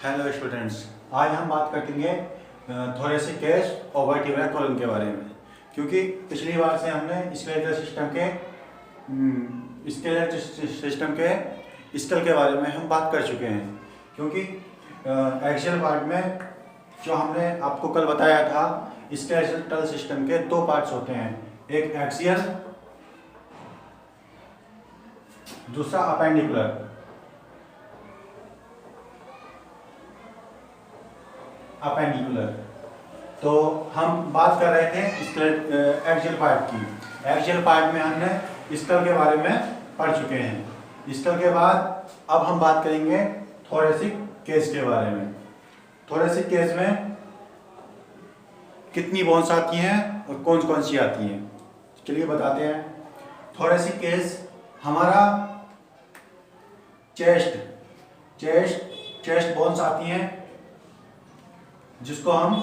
Hello students, आज हम बात करेंगे थोरेसिक केस और वर्टिब्रल कॉलम के बारे में। क्योंकि पिछली बार से हमने स्केल के बारे में हम बात कर चुके हैं। क्योंकि एक्सियल पार्ट में जो हमने आपको कल बताया था, स्केलेटल सिस्टम के दो पार्ट्स होते हैं, एक एक्सियल, दूसरा अपेंडिकुलर। तो हम बात कर रहे थे एक्सियल पार्ट की। एक्सियल पार्ट में हमने स्कल के बारे में पढ़ चुके हैं। स्कल के बाद अब हम बात करेंगे थोरेसिक केस के बारे में। थोरेसिक केस में कितनी बोन्स आती हैं और कौन कौन सी आती हैं, चलिए बताते हैं। थोरेसिक केस हमारा चेस्ट बोन्स आती हैं, जिसको हम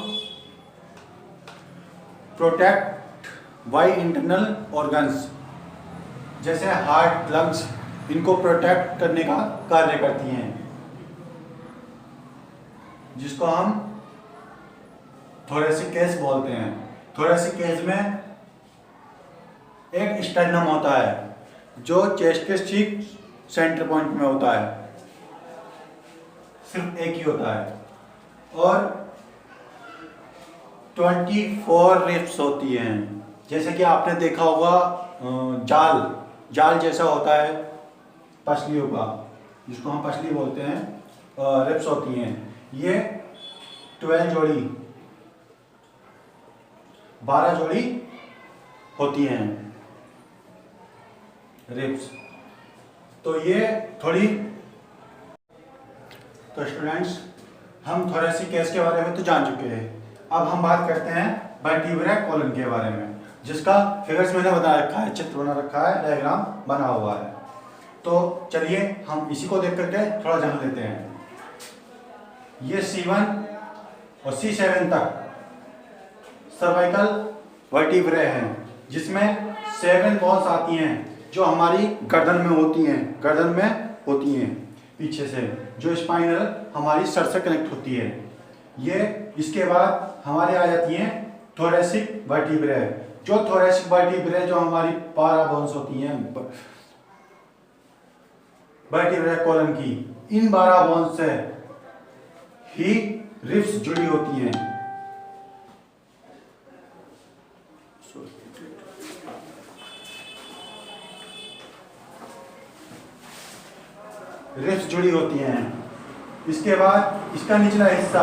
प्रोटेक्ट बाय इंटरनल ऑर्गन्स, जैसे हार्ट, लंग्स, इनको प्रोटेक्ट करने का कार्य करती हैं, जिसको हम थोरेसिक केस बोलते हैं। थोरेसिक केस में एक स्टर्नम होता है जो चेस्ट के ठीक सेंटर पॉइंट में होता है, सिर्फ एक ही होता है, और 24 रिब्स होती हैं। जैसे कि आपने देखा होगा जाल जैसा होता है पसलियों का, जिसको हम पसली बोलते हैं, रिब्स होती हैं। ये 12 जोड़ी होती हैं रिब्स। तो ये थोड़ी, तो स्टूडेंट्स, हम थोरेसिक केस के बारे में तो जान चुके हैं। अब हम बात करते हैं वर्टिब्रल कॉलम के बारे में, जिसका फिगर्स मैंने बना रखा है, चित्र बना रखा है, डायग्राम बना हुआ है। तो चलिए हम इसी को देख करके थोड़ा जान लेते हैं। ये C1 और C7 तक सर्वाइकल वर्टिब्रे हैं, जिसमें 7 बोन्स आती हैं जो हमारी गर्दन में होती हैं पीछे से, जो स्पाइनल हमारी सर से कनेक्ट होती है। ये इसके बाद हमारे आ जाती हैं थोरेसिक वर्टिब्रे, जो थोरेसिक वर्टिब्रे जो हमारी 12 बोन्स होती हैं वर्टिब्रल कॉलम की, इन 12 बोन्स से ही रिब्स जुड़ी होती हैं। रिब्स जुड़ी होती हैं। इसके बाद इसका निचला हिस्सा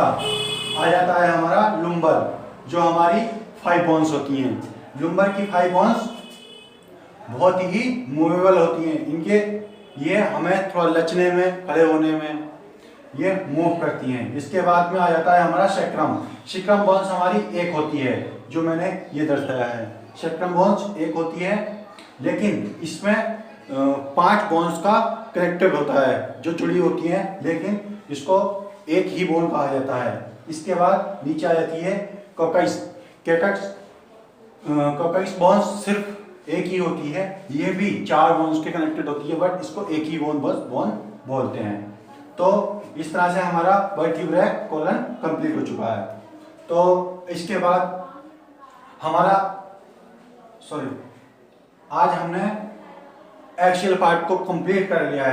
आ जाता है हमारा लुम्बर, जो हमारी 5 बोन्स होती हैं। लुम्बर की 5 बोन्स बहुत ही मूवेबल होती हैं। ये हमें थोड़ा लचने में, खड़े होने में ये मूव करती हैं। इसके बाद में आ जाता है हमारा सेक्रम बोन्स हमारी एक होती है, जो मैंने ये दर्शाया है। सेक्रम बोन्स एक होती है, लेकिन इसमें 5 बोन्स का कनेक्टेड होता है जो जुड़ी होती हैं, लेकिन इसको एक ही बोन कहा जाता है। इसके बाद नीचे आ जाती है कोकस बोन्स, सिर्फ एक ही होती है। ये भी 4 बोन्स के कनेक्टेड होती है, बट इसको एक ही बोन बोलते हैं। तो इस तरह से हमारा वर्टिब्रल कॉलम कंप्लीट हो चुका है। तो इसके बाद आज हमने एक्सियल पार्ट को कंप्लीट कर लिया है।